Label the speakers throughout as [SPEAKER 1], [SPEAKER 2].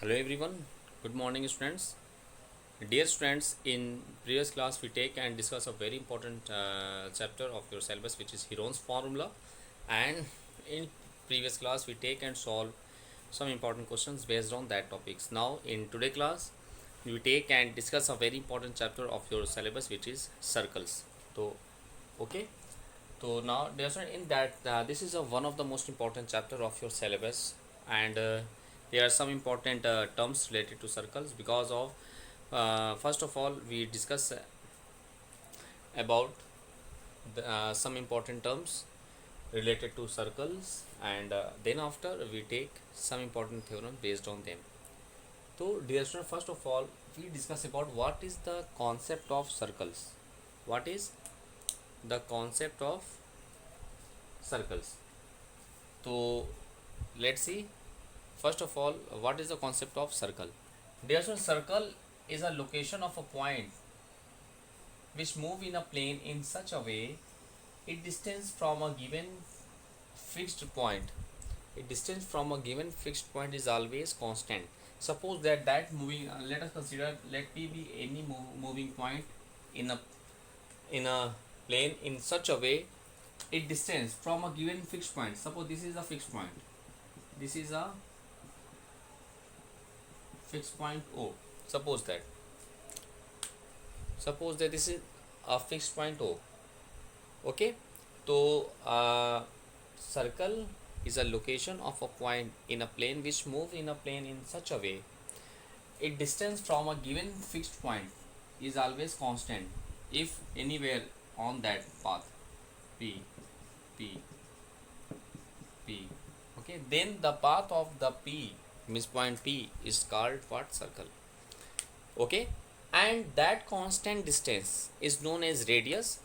[SPEAKER 1] Hello everyone, good morning students. Dear students, in previous class we take and discuss a very important chapter of your syllabus which is Heron's formula, and in previous class we take and solve some important questions based on that topics. Now in today class we take and discuss a very important chapter of your syllabus which is circles. So okay, so now there's in that this is a one of the most important chapter of your syllabus, and there are some important terms related to circles because of first of all we discuss about some important terms related to circles, and then after we take some important theorem based on them. So dear student, first of all we discuss about what is the concept of circles. What is the concept of circles? So let's see. First of all, what is the concept of circle? There's a circle is a location of a point which move in a plane in such a way it distance from a given fixed point. A distance from a given fixed point is always constant. Suppose that moving. Let us consider. Let P be any moving point in a plane in such a way it distance from a given fixed point. Suppose this is a fixed point. This is a fixed point O. Suppose that. Suppose that this is a fixed point O. Okay. So circle is a location of a point in a plane which move in a plane in such a way its distance from a given fixed point is always constant if anywhere on that path P P P. Okay, then the path of the P means point P is called what? Circle. Okay, and that constant distance is known as radius.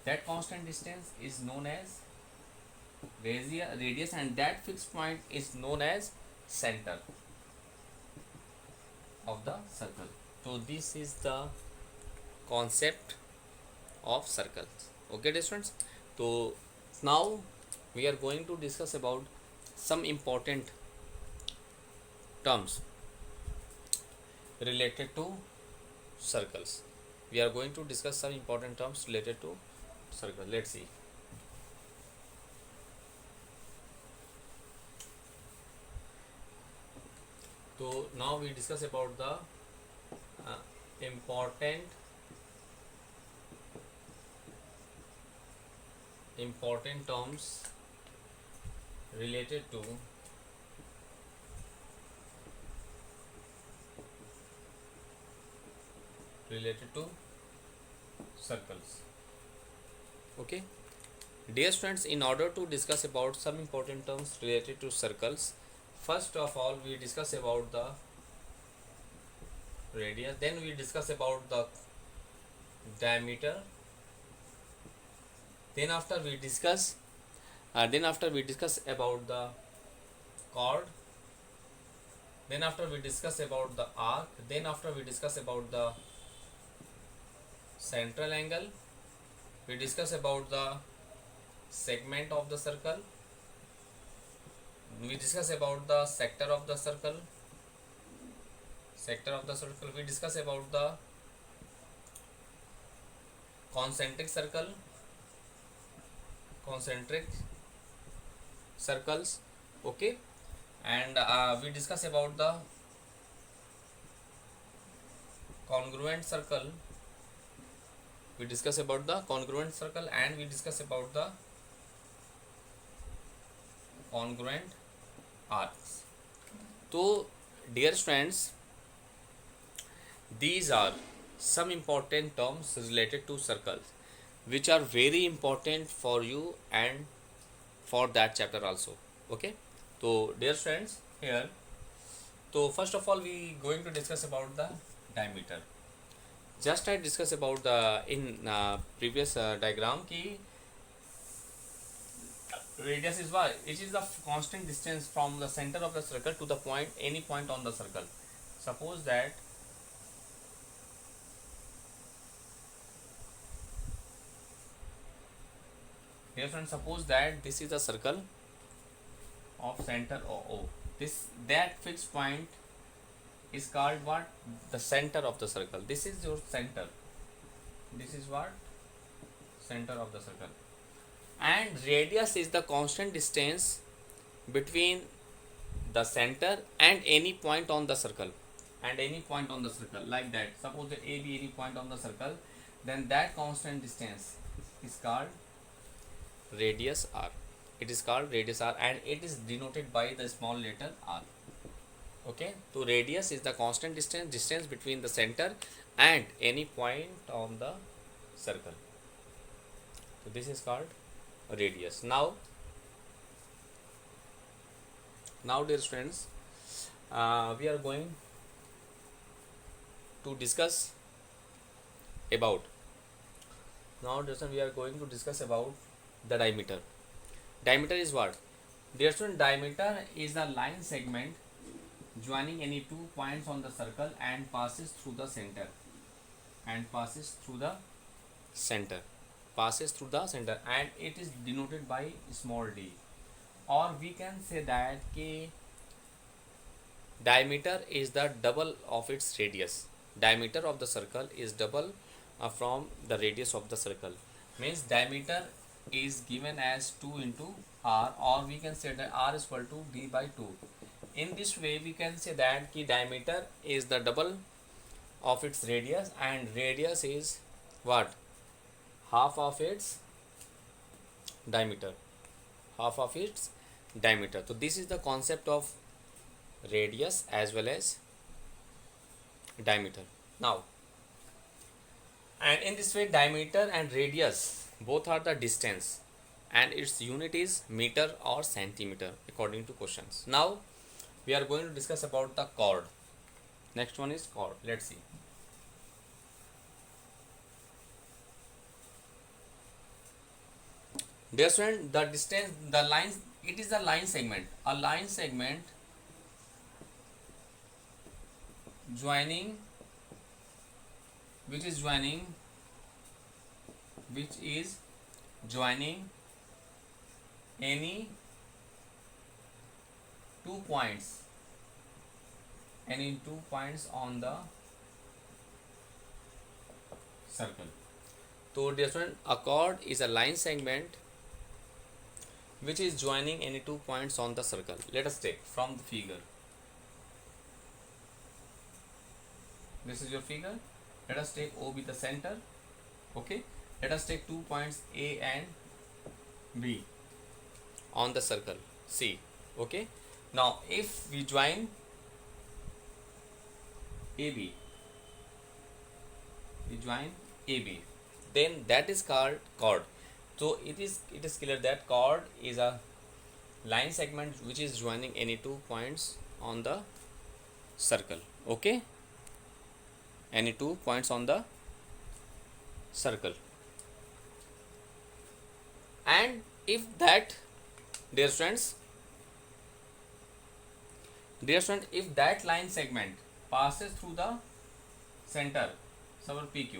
[SPEAKER 1] That constant distance is known as radius, and that fixed point is known as center of the circle. So this is the concept of circles. Okay, dear students. So now we are going to discuss about some important terms related to circles. We are going to discuss some important terms related to circle. Let's see. So now we discuss about the important terms related to circles. Okay, dear students, in order to discuss about some important terms related to circles, first of all we discuss about the radius, then we discuss about the diameter, then after we discuss about the chord, then after we discuss about the arc, then after we discuss about the central angle, we discuss about the segment of the circle, we discuss about the sector of the circle, we discuss about the concentric circles. Okay, and we discuss about the congruent circle, and we discuss about the congruent arcs. So dear friends, these are some important terms related to circles which are very important for you and for that chapter also. Okay, so dear friends, here, so first of all we going to discuss about the diameter. Just I discuss about the in previous diagram ki radius is what? It is the constant distance from the center of the circle to the point, any point on the circle. Suppose that here friends, suppose that this is a circle of center O. That fixed point is called what? The center of the circle. This is your center. This is what? Center of the circle. And radius is the constant distance between the center and any point on the circle. And any point on the circle, like that. Suppose that A be any point on the circle, then that constant distance is called radius r. It is called radius r, and it is denoted by the small letter r. Okay, so radius is the constant distance between the center and any point on the circle. So this is called radius. Now dear friends, we are going to discuss about the diameter. Diameter is what? Dear student, diameter is the line segment joining any 2 points on the circle and passes through the center. And it is denoted by small d. Or we can say that diameter is the double of its radius. Diameter of the circle is double from the radius of the circle. Means diameter is given as 2 into r, or we can say that r is equal to d by 2. In this way we can say that diameter is the double of its radius, and radius is what? Half of its diameter. So this is the concept of radius as well as diameter. Now, and in this way diameter and radius both are the distance, and its unit is meter or centimeter according to questions. Now we are going to discuss about the chord. Next one is chord. Let's see. Dear student, the distance, the lines, it is the line segment. A line segment joining, which is joining any 2 points on the circle. So dear student, a chord is a line segment which is joining any 2 points on the circle. Let us take from the figure. This is your figure. Let us take O be the center. Okay, let us take 2 points A and B on the circle C. Okay, now if we join AB, then that is called chord. So it is clear that chord is a line segment which is joining any 2 points on the circle. Okay, any 2 points on the circle. And if that, dear friends, if that line segment passes through the center, so our PQ,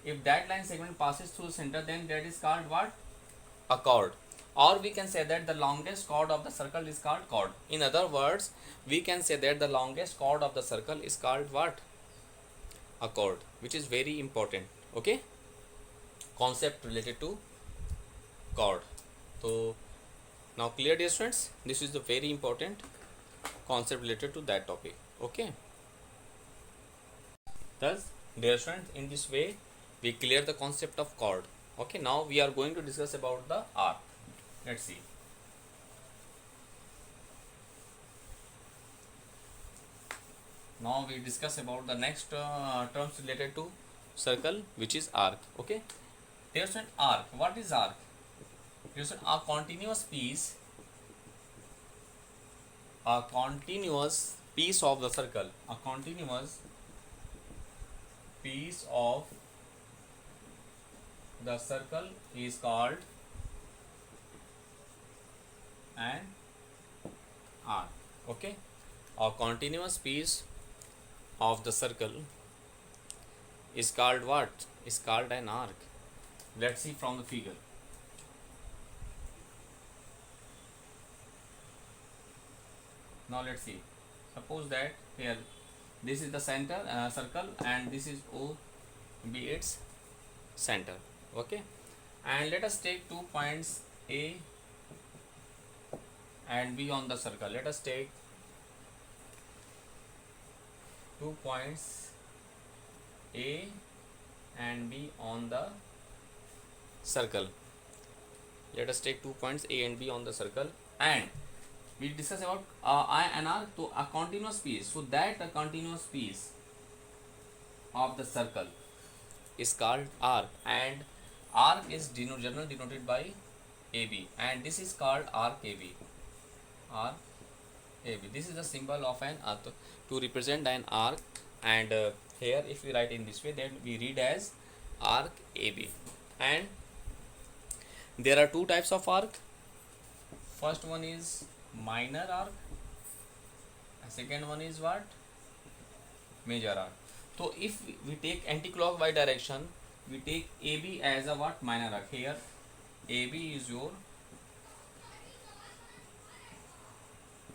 [SPEAKER 1] if that line segment passes through the center, then that is called what? A chord. Or we can say that the longest chord of the circle is called chord. In other words, we can say that the longest chord of the circle is called what? A chord, which is very important. Okay, concept related to chord. So now clear, dear students, this is the very important concept related to that topic. Okay, thus dear students, in this way we clear the concept of chord. Okay, now we are going to discuss about the arc. Let's see. Now we discuss about the next terms related to circle, which is arc. Okay, there's an arc. What is arc? There's a continuous piece of the circle. A continuous piece of the circle is called an arc. Okay, a continuous piece of the circle is called what? Is called an arc. Let's see from the figure. Now let's see. Suppose that here this is the center circle, and this is O be its center. Okay, and let us take 2 points A and B on the circle. Let us take 2 points A and B on the circle. Let us take 2 points A and B on the circle, and we discuss about I and R to a continuous piece. So that a continuous piece of the circle is called arc, and arc is generally denoted by AB, and this is called arc AB. Arc AB. This is the symbol of an arc to represent an arc, and here if we write in this way, then we read as arc AB. And there are two types of arc. First one is minor arc, and second one is what? Major arc. So if we take anti-clockwise direction, we take AB as a what? Minor arc. Here AB is your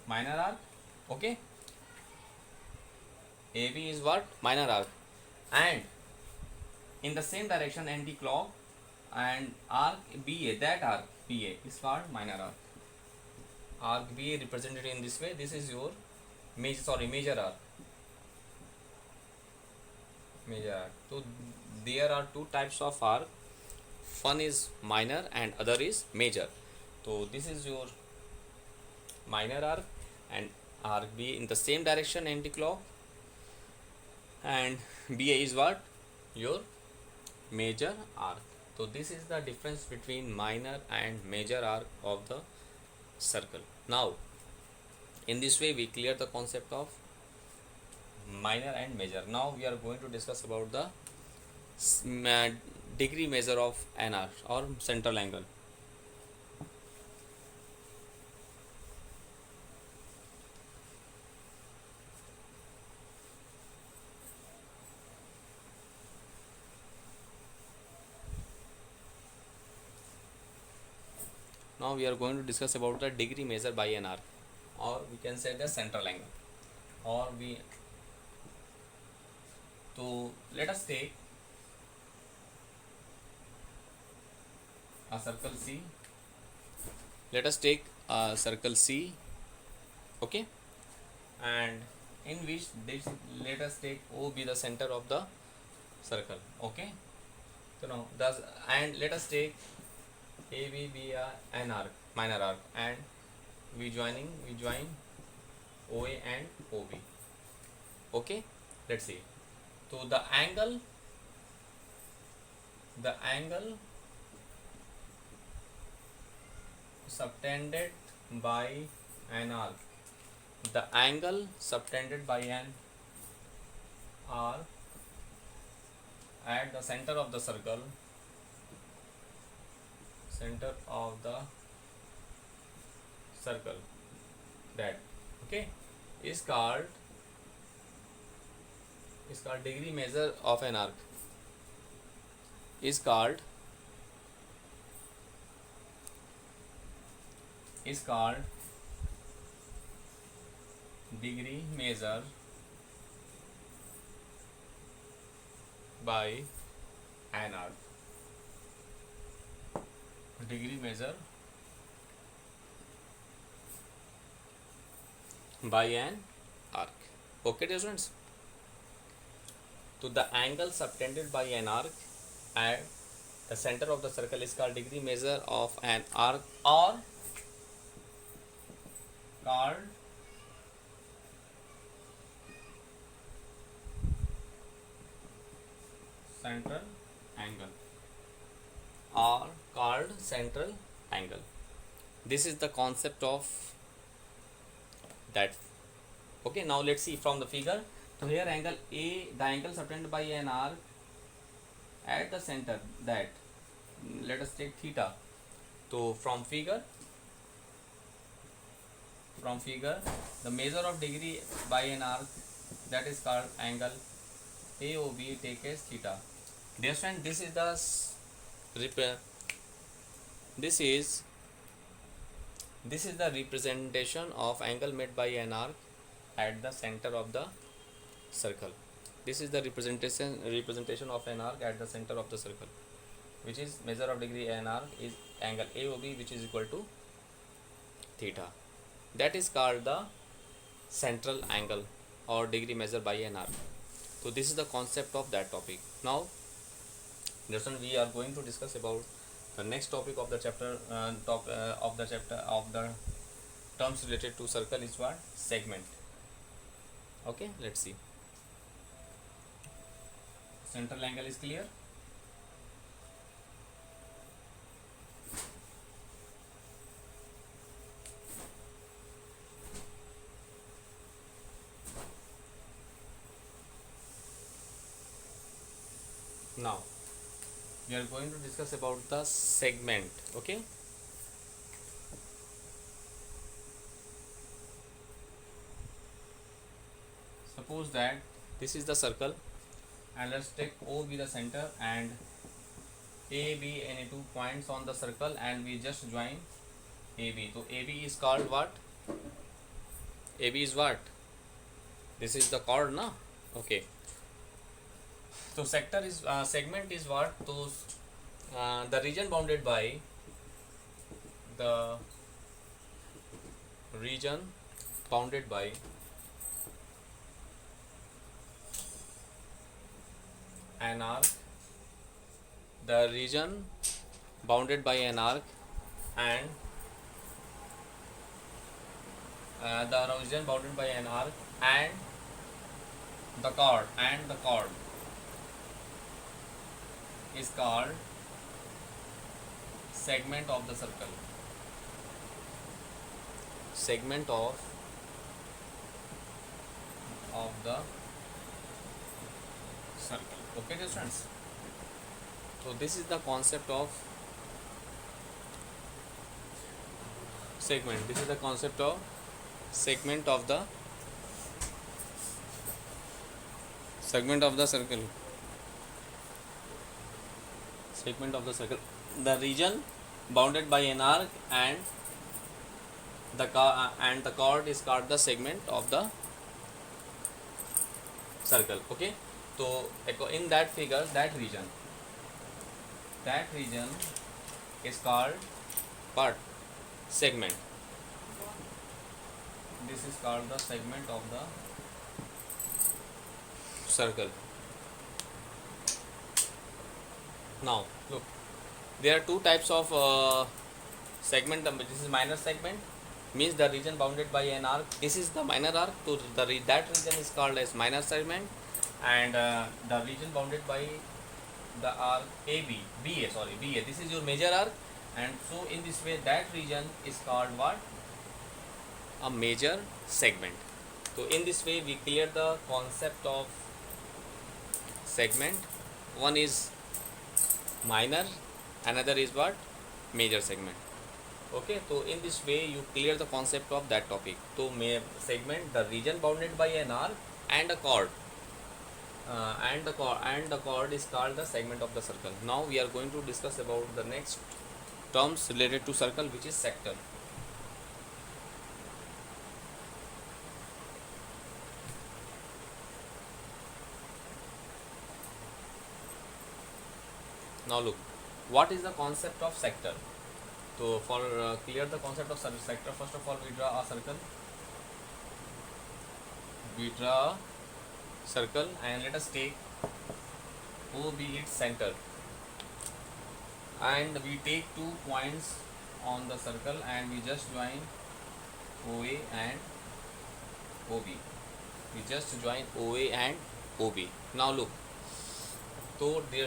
[SPEAKER 1] minor arc. Okay, AB is what? Minor arc. And in the same direction anti-clock, and arc BA, that arc BA is called minor arc. Arc BA represented in this way. This is your major arc. Major arc. So there are two types of arc. One is minor and other is major. So this is your minor arc, and arc BA in the same direction anti-clock, and BA is what? Your major arc. So this is the difference between minor and major arc of the circle. Now in this way we clear the concept of minor and major. Now we are going to discuss about the degree measure of an arc or central angle. Now we are going to discuss about the degree measure by an arc, or we can say the central angle, or we. So let us take a circle C. Let us take a circle C. Okay, and in which this, let us take O be the center of the circle. Okay, so now does, and let us take AB be an arc, minor arc, and we join OA and OB. Okay, let's see. So the angle subtended by an arc, the angle subtended by an arc at the center of the circle, that, okay, is called degree measure of an arc, is called degree measure by an arc. Degree measure by an arc. Okay, dear students. So the angle subtended by an arc at the center of the circle is called degree measure of an arc, or called central angle, or called central angle. This is the concept of that. Okay, now let's see from the figure. So here angle A, the angle subtended by an arc at the center, that, let us take theta. So from figure, the measure of degree by an arc, that is called angle AOB, take as theta. Dear friend, this is the representation of angle made by an arc at the center of the circle. This is the representation of an arc at the center of the circle, which is measure of degree an arc is angle AOB, which is equal to theta. That is called the central angle or degree measured by an arc. So this is the concept of that topic. Now we are going to discuss about the next topic of the chapter of the terms related to circle is what? Segment. Okay, let's see. Central angle is clear. Now we are going to discuss about the segment. Okay, suppose that this is the circle and let's take O be the center and A, B any two points on the circle and we just join AB. So AB is called what? AB is what? This is the chord, na? Okay. So sector is segment is what? Those the region bounded by the region bounded by an arc, the region bounded by an arc and the region bounded by an arc and the chord is called segment of the circle. Segment of the circle. Okay, dear friends. So this is the concept of segment. This is the concept of segment of the circle. Segment of the circle. The region bounded by an arc and the chord is called the segment of the circle. Okay. So in that figure, that region is called what? Segment. This is called the segment of the circle. Now look, there are two types of segment. This is minor segment, means the region bounded by an arc. This is the minor arc. So that region is called as minor segment, and the region bounded by the arc BA. This is your major arc, and so in this way that region is called what? A major segment. So in this way we clear the concept of segment. One is minor, another is what? Major segment. Okay, so in this way you clear the concept of that topic. So segment, the region bounded by an arc and a chord. And the chord is called the segment of the circle. Now we are going to discuss about the next terms related to circle, which is sector. Now look, what is the concept of sector? So for clear the concept of sector, first of all we draw a circle. And let us take O be its center, and we take 2 points on the circle and we just join OA and OB. Now look, so the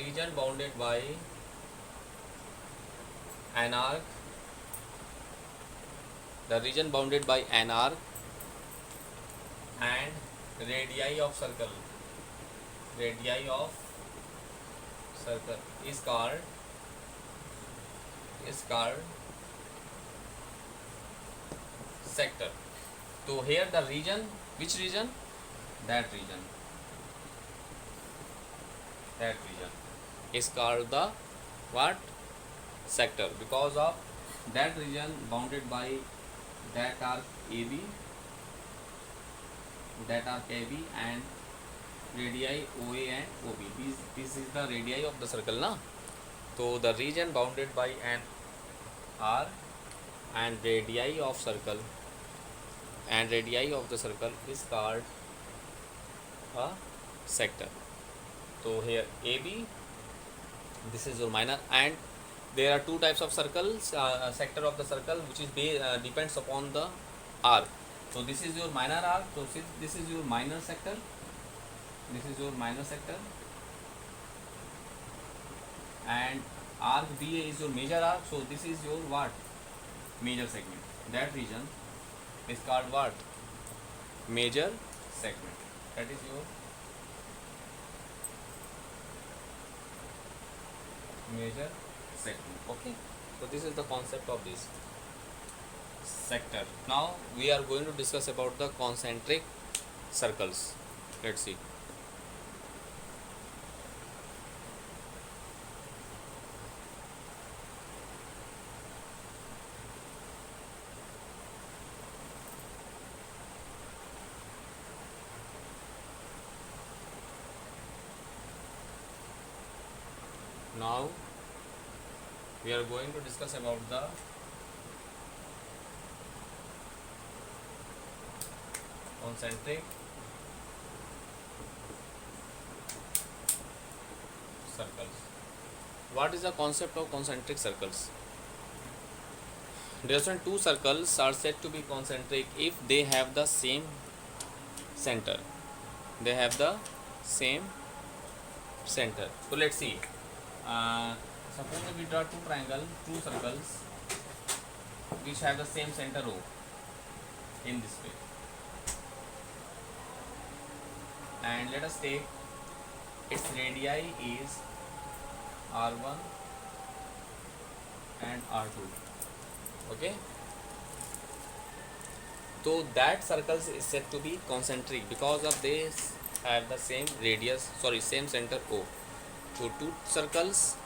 [SPEAKER 1] region bounded by an arc, and radii of circle is called sector. So here the region, which region? That region is called the what? Sector, because of that region bounded by that arc AB, that arc AB and radii OA and OB. This is the radii of the circle, na? So the region bounded by an R and radii of circle is called a sector. So here AB, this is your minor, and there are two types of circles, sector of the circle, which is depends upon the arc. So this is your minor arc. So this is your minor sector. This is your minor sector, and arc BA is your major arc. So this is your what? Major segment. That region is called what? Major segment. That is your major segment. Okay. So this is the concept of this sector. Now we are going to discuss about the concentric circles. Let's see. Now we are going to discuss about the concentric circles. What is the concept of concentric circles? Different two circles are said to be concentric if they have the same center. They have the same center. So let's see. Suppose we draw two circles which have the same center O in this way, and let us take its radii is R1 and R2. Okay, so that circles is said to be concentric because of this have the same radius, same center O. So two circles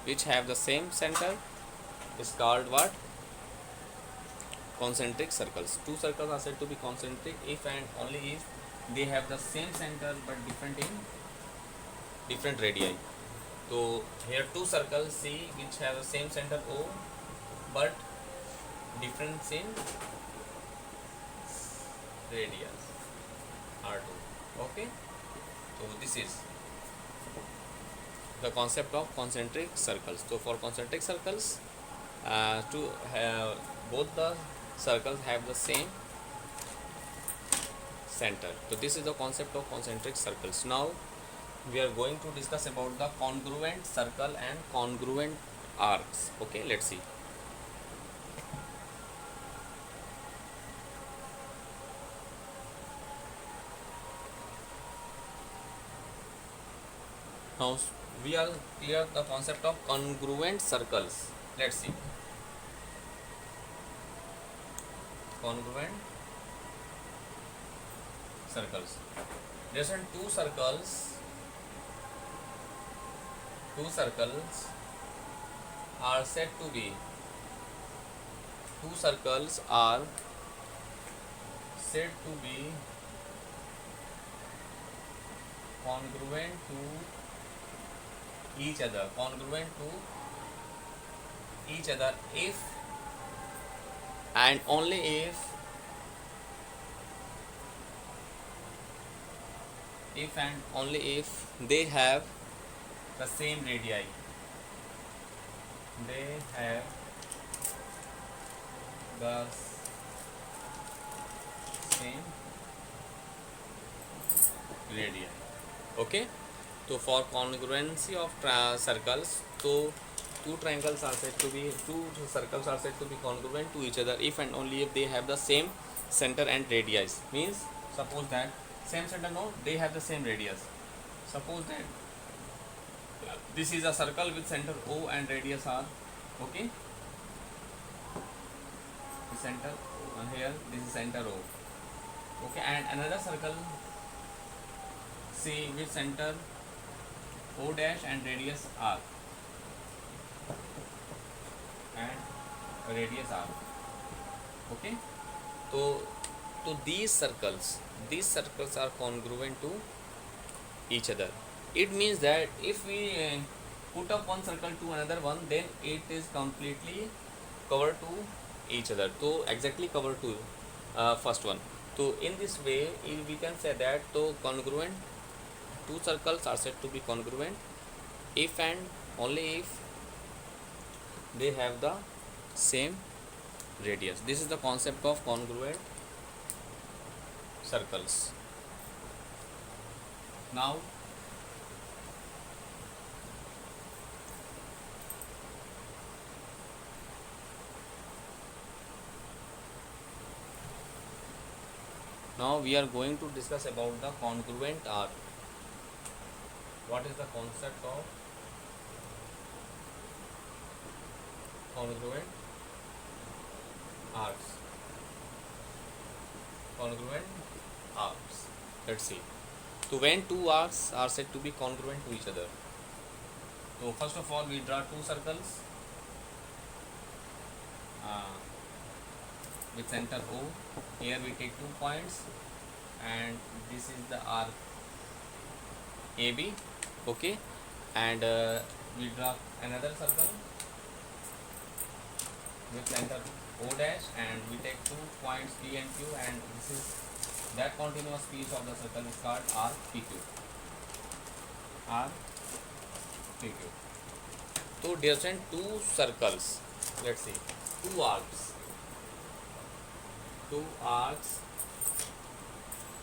[SPEAKER 1] which have the same center is called what? Concentric circles. Two circles are said to be concentric if and only if they have the same center but different in different radii. So here two circles C which have the same center O but difference in radius R2. Okay, so this is the concept of concentric circles. So for concentric circles, both the circles have the same center. So this is the concept of concentric circles. Now we are going to discuss about the congruent circle and congruent arcs. Okay, let's see. Now we are clear the concept of congruent circles. Let's see. Congruent circles. There are two circles are said to be congruent to each other if and only if they have the same radii. They have the same radii. Okay, so for congruency of circles, so two circles are said to be congruent to each other if and only if they have the same center and radius. Means suppose that same center, no, they have the same radius. Suppose that this is a circle with center O and radius R. Okay, the center and here this is center O. Okay, and another circle C with center O dash and radius R and radius R. Okay, so these circles are congruent to each other. It means that if we put up one circle to another one, then it is completely covered to each other, so exactly covered to first one. So in this way we can say that so congruent, two circles are said to be congruent if and only if they have the same radius. This is the concept of congruent circles. Now we are going to discuss about the congruent arc. What is the concept of congruent arcs? Congruent arcs. Let's see. So when two arcs are said to be congruent to each other. So first of all we draw two circles uh, with center O. Here we take 2 points and this is the arc AB. Okay, and we draw another circle with center O dash and we take 2 points P and Q, and this is that continuous piece of the circle is called arc PQ. Arc PQ. So dear friend, two circles, let's see, two arcs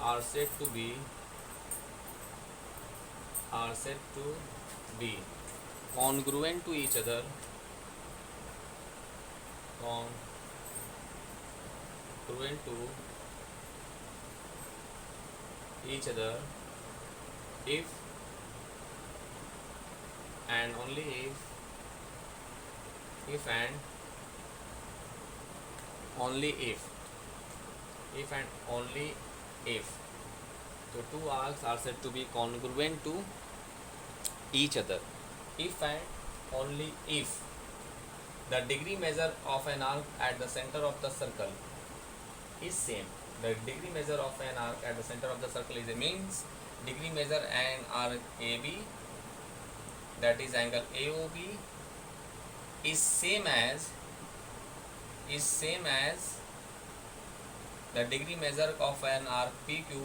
[SPEAKER 1] are said to be congruent to each other, congruent to each other if and only if and only if and only if. So two arcs are said to be congruent to each other if and only if the degree measure of an arc at the center of the circle is same. The degree measure of an arc at the center of the circle is means degree measure an arc AB, that is angle AOB, is same as the degree measure of an arc PQ,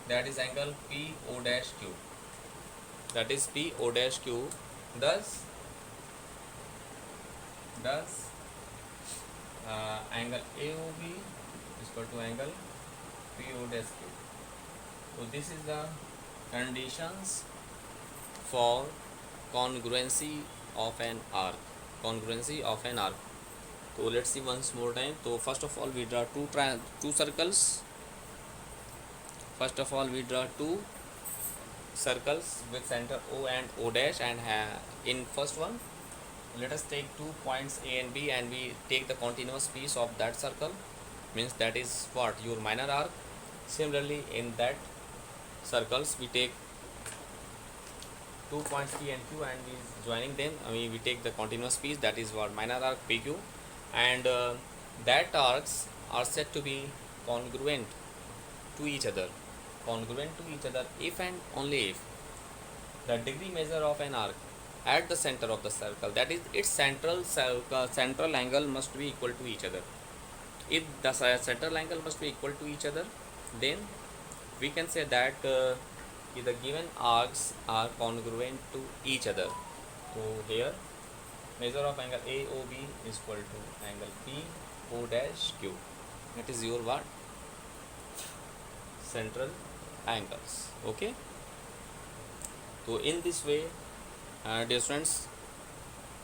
[SPEAKER 1] that is angle PO dash Q, that is PO dash Q. Thus angle AOB is equal to angle PO dash Q. So this is the conditions for congruency of an arc. So let's see once more time. So first of all we draw two circles. With center O and O dash, and in first one let us take 2 points A and B and we take the continuous piece of that circle, means that is what, your minor arc. Similarly in that circles we take 2 points P and Q and we joining them, we take the continuous piece, that is what, minor arc PQ, and that arcs are said to be congruent to each other if and only if the degree measure of an arc at the center of the circle, that is its central angle, must be equal to each other. If the central angle must be equal to each other, then we can say that the given arcs are congruent to each other. So here measure of angle AOB is equal to angle PO dash Q, that is your what, central angles. Okay, so in this way dear friends,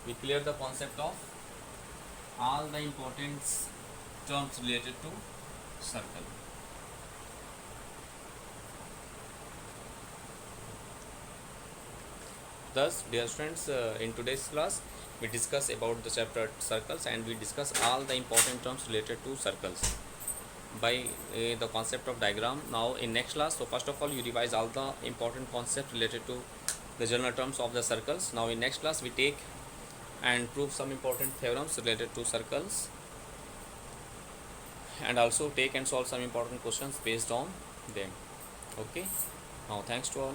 [SPEAKER 1] we clear the concept of all the important terms related to circle. Thus dear friends, in today's class we discuss about the chapter circles and we discuss all the important terms related to circles by the concept of diagram. Now in next class, so first of all you revise all the important concepts related to the general terms of the circles. Now in next class we take and prove some important theorems related to circles. and also take and solve some important questions based on them. Okay, now thanks to all.